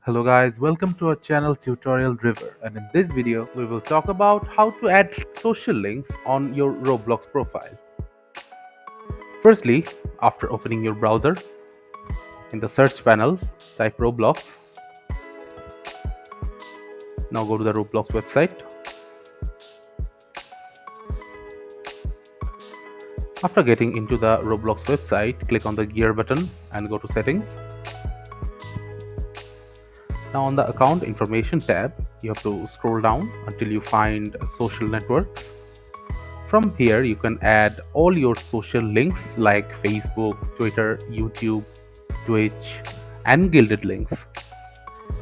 Hello guys, welcome to our channel Tutorial River, and in this video we will talk about how to add social links on your Roblox profile. Firstly, after opening your browser, in the search panel type Roblox. Now go to the Roblox website. After getting into the Roblox website, click on the gear button and go to settings. Now on the account information tab, you have to scroll down until you find social networks. From here, you can add all your social links like Facebook, Twitter, YouTube, Twitch, and Gilded links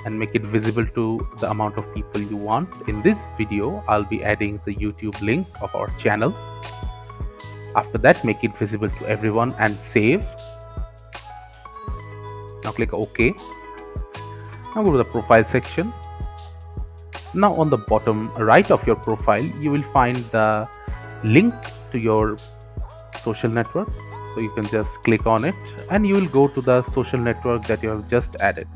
and make it visible to the amount of people you want. In this video, I'll be adding the YouTube link of our channel. After that, make it visible to everyone and save. Now click OK. Now go to the profile section. Now on the bottom right of your profile, you will find the link to your social network. So you can just click on it and you will go to the social network that you have just added.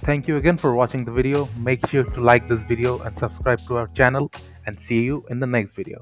Thank you again for watching the video. Make sure to like this video and subscribe to our channel, and see you in the next video.